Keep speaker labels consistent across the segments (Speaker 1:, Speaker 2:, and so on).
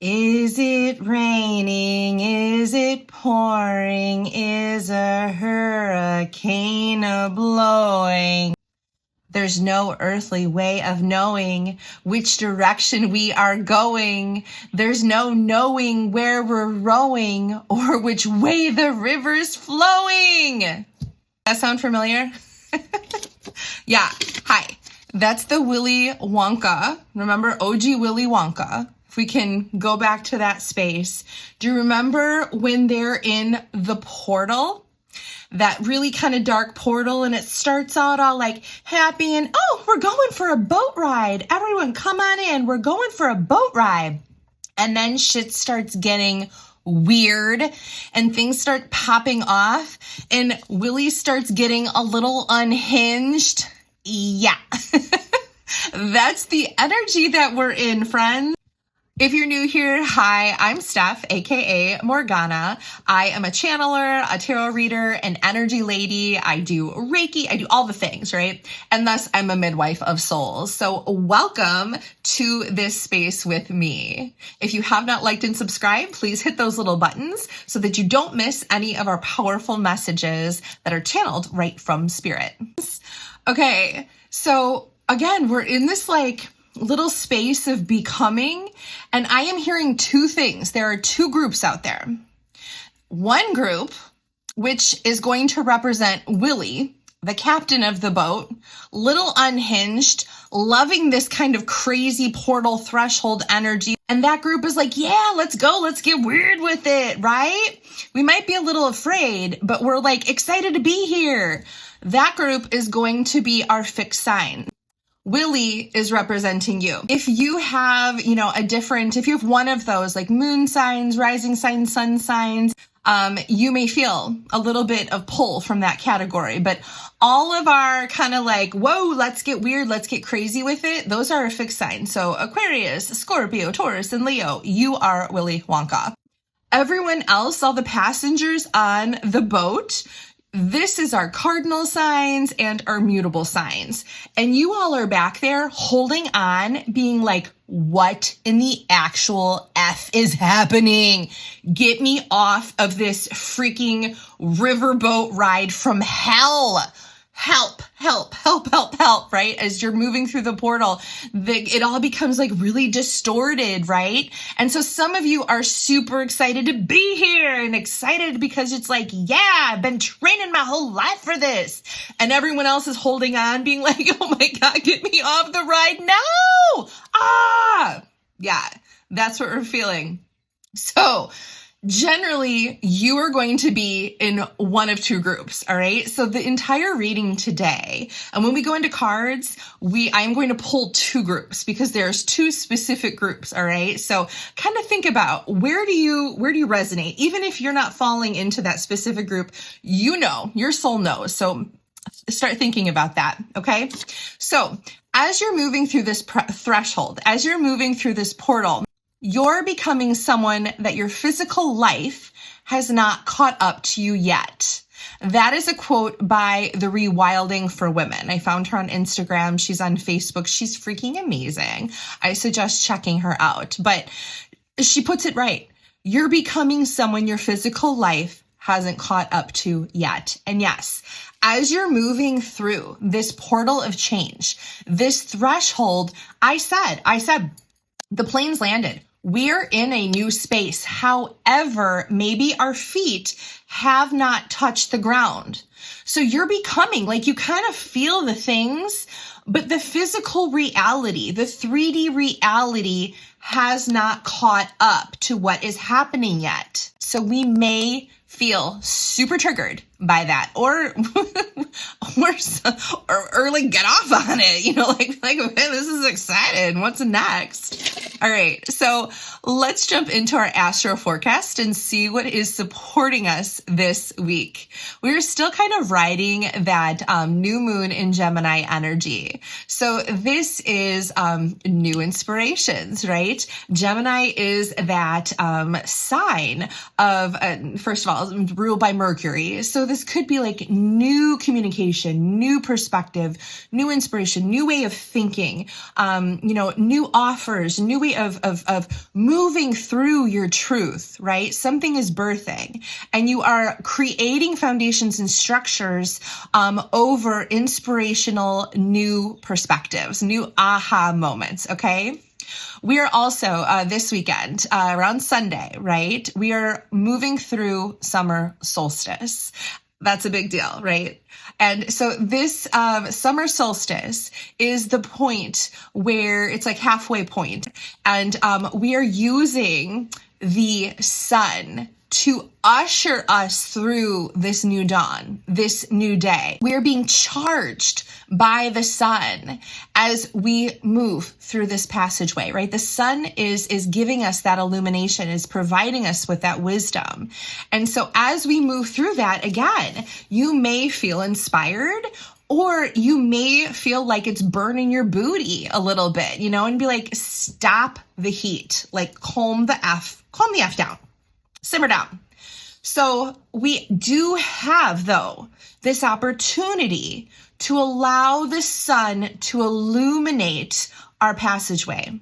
Speaker 1: Is it raining? Is it pouring? Is a hurricane blowing? There's no earthly way of knowing which direction we are going. There's no knowing where we're rowing or which way the river's flowing. That sound familiar? Yeah. Hi. That's the Willy Wonka. Remember OG Willy Wonka? If we can go back to that space. Do you remember when they're in the portal? That really kind of dark portal, and it starts out all like happy and, oh, we're going for a boat ride. Everyone come on in. We're going for a boat ride. And then shit starts getting weird and things start popping off and Willie starts getting a little unhinged. Yeah, that's the energy that we're in, friends. If you're new here, hi, I'm Steph, aka Morgana. I am a channeler, a tarot reader, an energy lady. I do Reiki, I do all the things, right? And thus I'm a midwife of souls. So welcome to this space with me. If you have not liked and subscribed, please hit those little buttons so that you don't miss any of our powerful messages that are channeled right from spirit. Okay, so again, we're in this little space of becoming, and I am hearing two things. There are two groups out there. One group, which is going to represent Willie, the captain of the boat, little unhinged, loving this kind of crazy portal threshold energy. And that group is like, yeah, let's go. Let's get weird with it, right? We might be a little afraid, but we're excited to be here. That group is going to be our fixed sign. Willie is representing you. If you have, if you have one of those moon signs, rising signs, sun signs, you may feel a little bit of pull from that category, but all of our kind of whoa, let's get weird, let's get crazy with it. Those are a fixed sign. So Aquarius, Scorpio, Taurus, and Leo, you are Willy Wonka. Everyone else, all the passengers on the boat, this is our cardinal signs and our mutable signs. And you all are back there holding on, being like, what in the actual F is happening? Get me off of this freaking riverboat ride from hell. Help, help, help, help, help, right? As you're moving through the portal, it all becomes really distorted, right? And so some of you are super excited to be here and excited because it's yeah, I've been training my whole life for this. And everyone else is holding on, being like, oh my God, get me off the ride now. Yeah, that's what we're feeling. So generally, you are going to be in one of two groups, all right? So the entire reading today, and when we go into cards, I'm going to pull two groups because there's two specific groups, all right? So kind of think about where do you resonate? Even if you're not falling into that specific group, your soul knows. So start thinking about that, okay? So as you're moving through this threshold, as you're moving through this portal, you're becoming someone that your physical life has not caught up to you yet. That is a quote by the Rewilding for Women. I found her on Instagram. She's on Facebook. She's freaking amazing. I suggest checking her out. But she puts it right. You're becoming someone your physical life hasn't caught up to yet. And yes, as you're moving through this portal of change, this threshold, I said, the plane's landed. We're in a new space. However, maybe our feet have not touched the ground. So you're becoming you kind of feel the things, but the physical reality, the 3D reality has not caught up to what is happening yet. So we may feel super triggered by that or get off on it, man, this is exciting. What's next? All right. So let's jump into our astro forecast and see what is supporting us this week. We're still kind of riding that new moon in Gemini energy. So this is new inspirations, right? Gemini is that sign of, first of all, ruled by Mercury. So this could be like new communication, new perspective, new inspiration, new way of thinking, new offers, new way of moving through your truth, right? Something is birthing, and you are creating foundations and structures over inspirational new perspectives, new aha moments, okay? We are also, this weekend, around Sunday, right? We are moving through summer solstice. That's a big deal, right? And so this summer solstice is the point where it's like halfway point. And we are using the sun to usher us through this new dawn, this new day. We are being charged by the sun as we move through this passageway, right? The sun is giving us that illumination, is providing us with that wisdom. And so as we move through that, again, you may feel inspired, or you may feel like it's burning your booty a little bit, and be like, stop the heat, like calm the F down. Simmer down. So we do have, though, this opportunity to allow the sun to illuminate our passageway.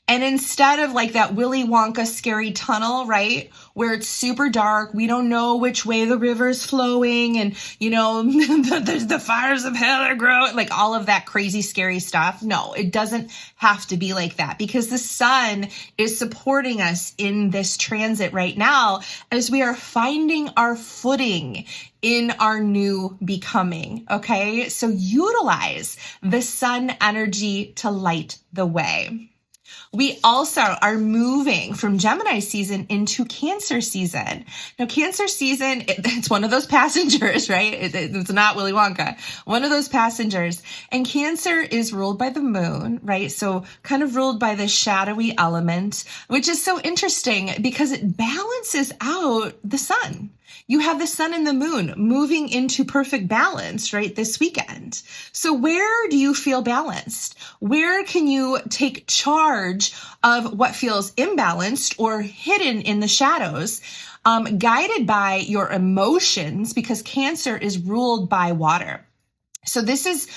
Speaker 1: And instead of like that Willy Wonka scary tunnel, right, where it's super dark, we don't know which way the river's flowing, and, there's the fires of hell are growing, like all of that crazy, scary stuff. No, it doesn't have to be like that, because the sun is supporting us in this transit right now as we are finding our footing in our new becoming, okay? So utilize the sun energy to light the way. We also are moving from Gemini season into Cancer season. Now, Cancer season, it's one of those passengers, right? It's not Willy Wonka, one of those passengers. And Cancer is ruled by the moon, right? So kind of ruled by the shadowy element, which is so interesting because it balances out the sun. You have the sun and the moon moving into perfect balance, right, this weekend. So where do you feel balanced? Where can you take charge of what feels imbalanced or hidden in the shadows, guided by your emotions, because Cancer is ruled by water. So this is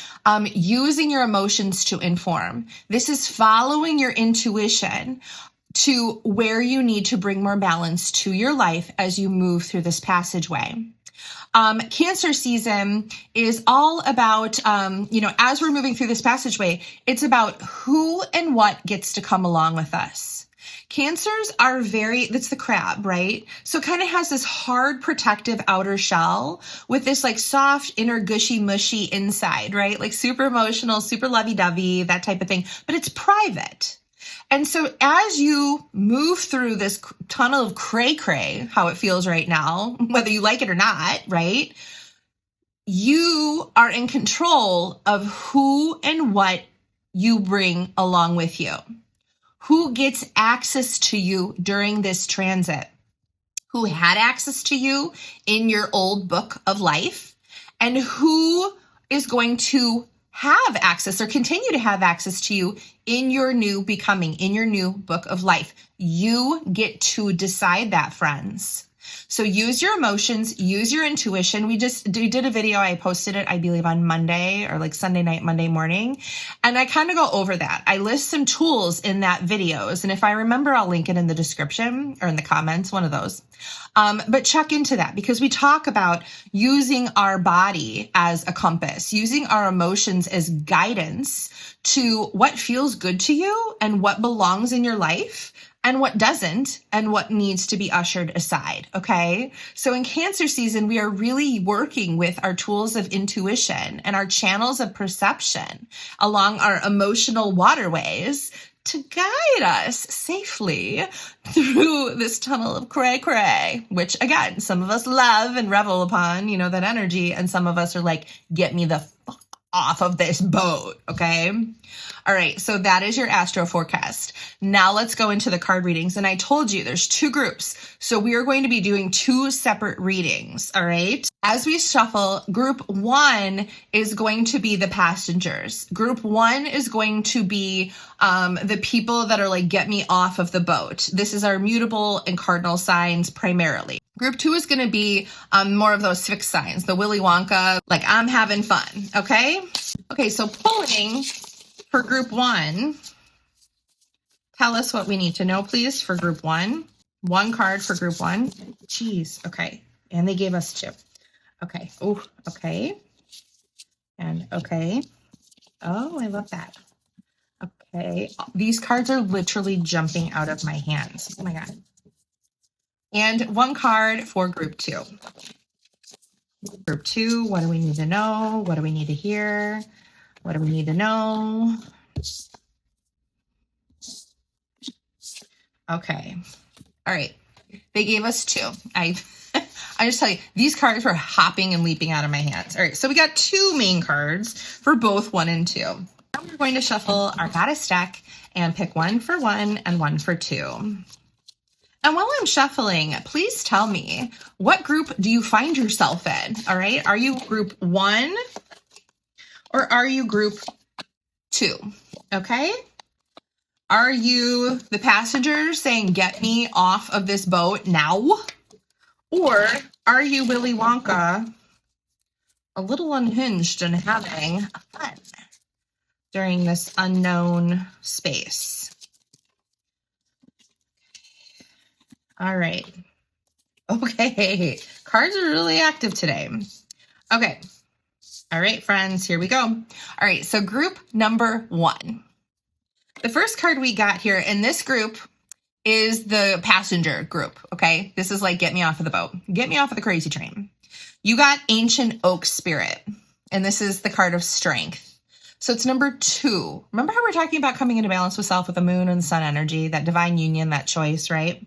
Speaker 1: using your emotions to inform. This is following your intuition to where you need to bring more balance to your life as you move through this passageway. Cancer season is all about, as we're moving through this passageway, it's about who and what gets to come along with us. Cancers are that's the crab, right? So it kind of has this hard protective outer shell with this like soft inner gushy mushy inside, right? Like super emotional, super lovey-dovey, that type of thing, but it's private. And so as you move through this tunnel of cray-cray, how it feels right now, whether you like it or not, right? You are in control of who and what you bring along with you. Who gets access to you during this transit? Who had access to you in your old book of life? And who is going to have access or continue to have access to you in your new becoming, in your new book of life? You get to decide that, friends. So use your emotions, use your intuition. We did a video. I posted it, I believe, on Monday or like Sunday night, Monday morning. And I kind of go over that. I list some tools in that videos. And if I remember, I'll link it in the description or in the comments, one of those. But check into that, because we talk about using our body as a compass, using our emotions as guidance to what feels good to you and what belongs in your life and what doesn't, and what needs to be ushered aside, okay? So in Cancer season, we are really working with our tools of intuition and our channels of perception along our emotional waterways to guide us safely through this tunnel of cray-cray, which, again, some of us love and revel upon, that energy, and some of us are like, get me the fuck off of this boat, okay? All right, so that is your astro forecast. Now let's go into the card readings. And I told you there's two groups. So we are going to be doing two separate readings, all right? As we shuffle, group 1 is going to be the passengers. Group 1 is going to be the people that are like, get me off of the boat. This is our mutable and cardinal signs primarily. Group 2 is going to be more of those fixed signs, the Willy Wonka, like I'm having fun, okay? Okay, so pulling for group 1, tell us what we need to know, please, for group 1. One card for group 1. Jeez, okay. And they gave us 2. Okay. Oh, okay. And okay. Oh, I love that. Okay. These cards are literally jumping out of my hands. Oh my God. And one card for group 2. Group 2, what do we need to know? What do we need to hear? What do we need to know? Okay. All right. They gave us 2. I just tell you, these cards were hopping and leaping out of my hands. All right, so we got 2 main cards for both 1 and 2. Now we're going to shuffle our goddess deck and pick 1 for 1 and 1 for 2. And while I'm shuffling, please tell me, what group do you find yourself in? All right, are you group 1 or are you group 2? Okay. Are you the passenger saying, get me off of this boat now? Or are you Willy Wonka, a little unhinged and having fun during this unknown space? All right. Okay. Cards are really active today. Okay. All right, friends, here we go. All right, so group number 1. The first card we got here in this group is the passenger group, okay? This is like, get me off of the boat. Get me off of the crazy train. You got Ancient Oak Spirit, and this is the card of strength. So it's number 2. Remember how we're talking about coming into balance with self with the moon and sun energy, that divine union, that choice, right?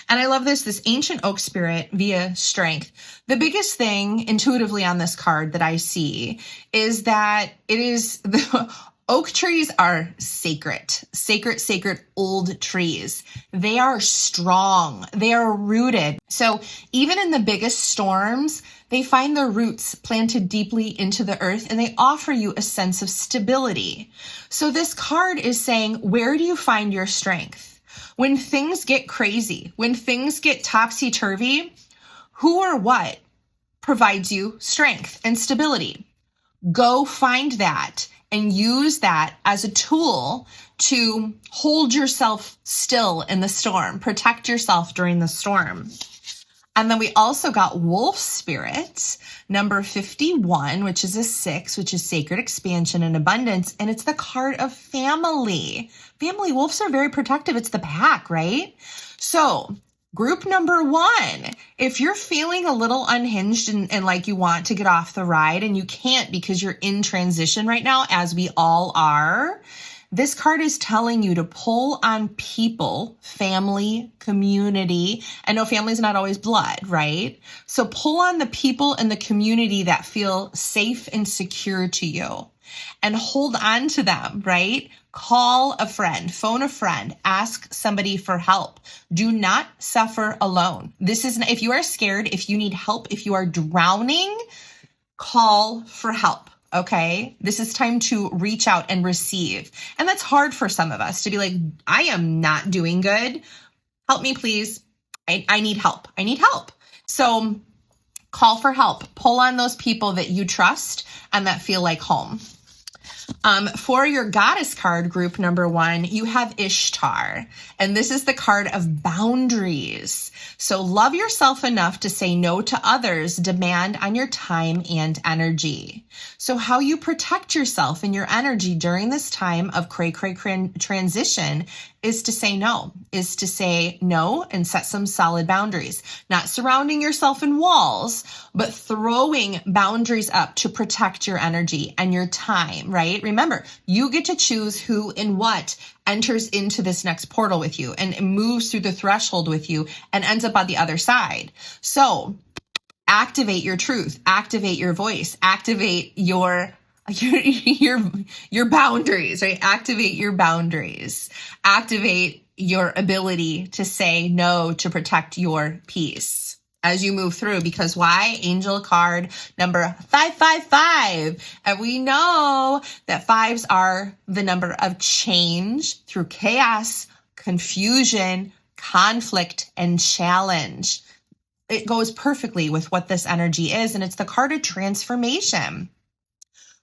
Speaker 1: And I love this Ancient Oak Spirit via strength. The biggest thing intuitively on this card that I see is that it is the oak trees are sacred, sacred old trees. They are strong. They are rooted. So even in the biggest storms, they find their roots planted deeply into the earth and they offer you a sense of stability. So this card is saying, where do you find your strength? When things get crazy, when things get topsy-turvy, who or what provides you strength and stability? Go find that and use that as a tool to hold yourself still in the storm, protect yourself during the storm. And then we also got Wolf Spirit, number 51, which is a 6, which is sacred expansion and abundance. And it's the card of family. Family wolves are very protective. It's the pack, right? So group number 1, if you're feeling a little unhinged and like you want to get off the ride and you can't because you're in transition right now, as we all are, this card is telling you to pull on people, family, community. I know family's not always blood, right? So pull on the people in the community that feel safe and secure to you and hold on to them, right? Call a friend, phone a friend, ask somebody for help. Do not suffer alone. This is, if you are scared, if you need help, if you are drowning, call for help. Okay. This is time to reach out and receive. And that's hard for some of us to be like, I am not doing good. Help me, please. I need help. I need help. So call for help. Pull on those people that you trust and that feel like home. For your goddess card, group number 1, you have Ishtar, and this is the card of boundaries. So love yourself enough to say no to others' demand on your time and energy. So how you protect yourself and your energy during this time of cray transition is to say no, and set some solid boundaries, not surrounding yourself in walls, but throwing boundaries up to protect your energy and your time, right? Remember, you get to choose who and what enters into this next portal with you and moves through the threshold with you and ends up on the other side. So activate your truth, activate your voice, activate your boundaries, right? Activate your boundaries. Activate your ability to say no to protect your peace. as you move through, because why? Angel card number 555. And we know that fives are the number of change through chaos, confusion, conflict, and challenge. It goes perfectly with what this energy is, and it's the card of transformation.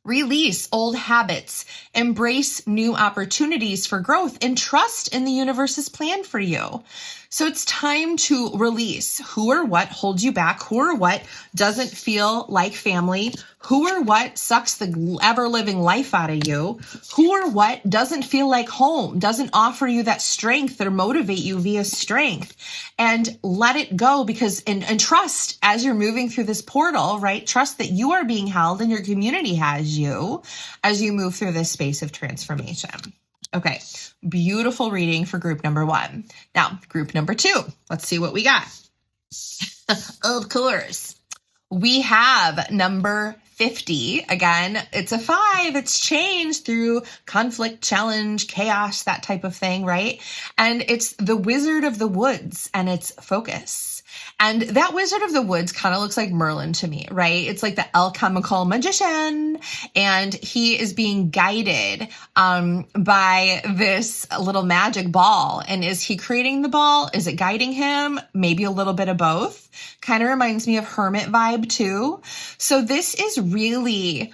Speaker 1: Release old habits, embrace new opportunities for growth, and trust in the universe's plan for you. So it's time to release who or what holds you back, who or what doesn't feel like family, who or what sucks the ever-living life out of you, who or what doesn't feel like home, doesn't offer you that strength or motivate you via strength. And let it go, because, and trust as you're moving through this portal, right? Trust that you are being held and your community has you as you move through this space of transformation. Okay, beautiful reading for group number 1. Now, group number 2, let's see what we got. Of course, we have number 50. Again, it's a 5. It's change through conflict, challenge, chaos, that type of thing, right? And it's the Wizard of the Woods, and it's focus. And that Wizard of the Woods kind of looks like Merlin to me, right? It's like the alchemical magician, and he is being guided by this little magic ball. And is he creating the ball? Is it guiding him? Maybe a little bit of both. Kind of reminds me of Hermit vibe too. So this is really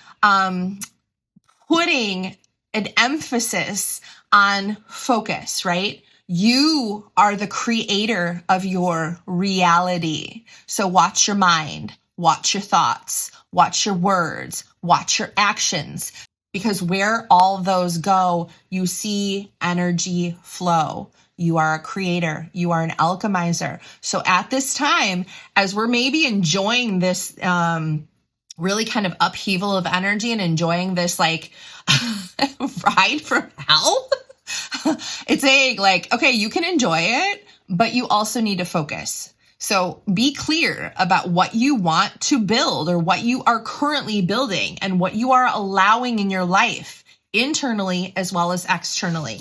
Speaker 1: putting an emphasis on focus, right? You are the creator of your reality. So watch your mind, watch your thoughts, watch your words, watch your actions, because where all those go, you see energy flow. You are a creator. You are an alchemizer. So at this time, as we're maybe enjoying this really kind of upheaval of energy and enjoying this like ride from hell, it's saying like, okay, you can enjoy it, but you also need to focus. So be clear about what you want to build or what you are currently building and what you are allowing in your life, internally as well as externally.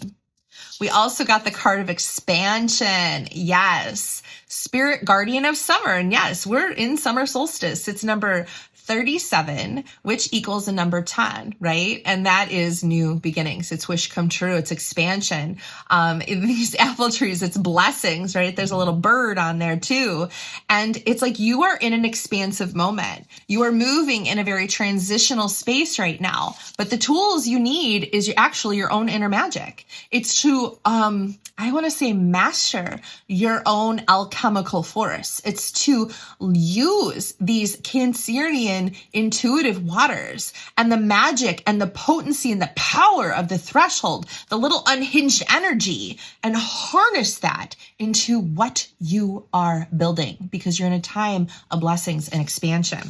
Speaker 1: We also got the card of expansion. Yes. Spirit guardian of summer. And yes, we're in summer solstice. It's number 37, which equals the number 10, right? And that is new beginnings. It's wish come true. It's expansion. In these apple trees, it's blessings, right? There's a little bird on there too. And it's like you are in an expansive moment. You are moving in a very transitional space right now. But the tools you need is actually your own inner magic. It's to, I want to say, master your own alchemical force. It's to use these Cancerian intuitive waters and the magic and the potency and the power of the threshold, the little unhinged energy, and harness that into what you are building, because you're in a time of blessings and expansion.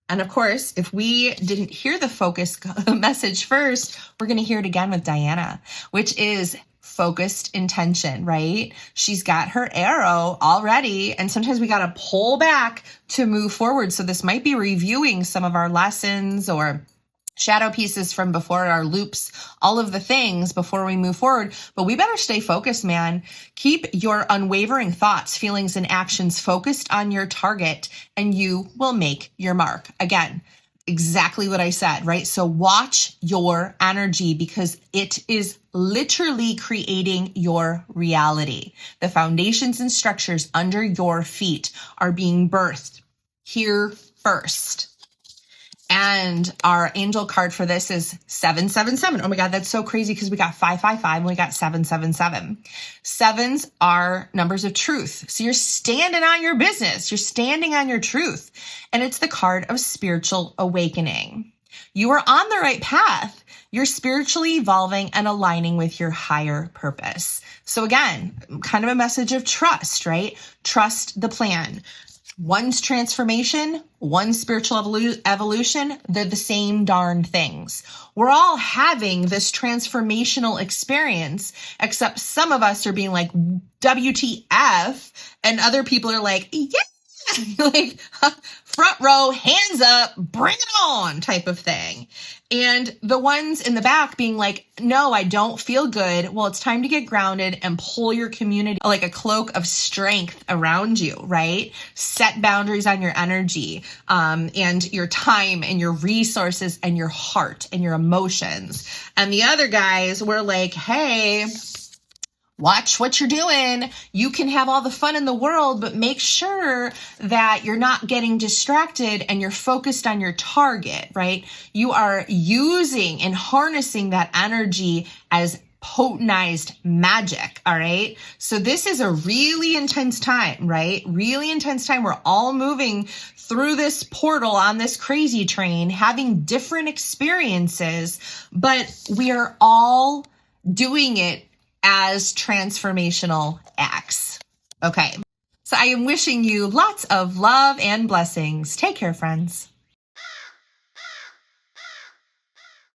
Speaker 1: And of course, if we didn't hear the focus message first, we're going to hear it again with Diana, which is focused intention, right? She's got her arrow already, and sometimes we got to pull back to move forward. So this might be reviewing some of our lessons or shadow pieces from before, our loops, all of the things before we move forward. But we better stay focused, man. Keep your unwavering thoughts, feelings, and actions focused on your target, and you will make your mark. Again, exactly what I said, right? So watch your energy, because it is literally creating your reality. The foundations and structures under your feet are being birthed here first. And our angel card for this is 777. Oh my God, that's so crazy, because we got 555 and we got 777. Sevens are numbers of truth. So you're standing on your business. You're standing on your truth. And it's the card of spiritual awakening. You are on the right path. You're spiritually evolving and aligning with your higher purpose. So again, kind of a message of trust, right? Trust the plan. One's transformation, one's spiritual evolution, they're the same darn things. We're all having this transformational experience, except some of us are being like, WTF, and other people are like, yeah, like, front row, hands up, bring it on type of thing. And the ones in the back being like, no, I don't feel good. Well, it's time to get grounded and pull your community like a cloak of strength around you, right? Set boundaries on your energy, and your time and your resources and your heart and your emotions. And the other guys were like, hey, watch what you're doing. You can have all the fun in the world, but make sure that you're not getting distracted and you're focused on your target, right? You are using and harnessing that energy as potentized magic, all right? So this is a really intense time, right? Really intense time. We're all moving through this portal on this crazy train, having different experiences, but we are all doing it as transformational acts. Okay, so I am wishing you lots of love and blessings. Take care, friends.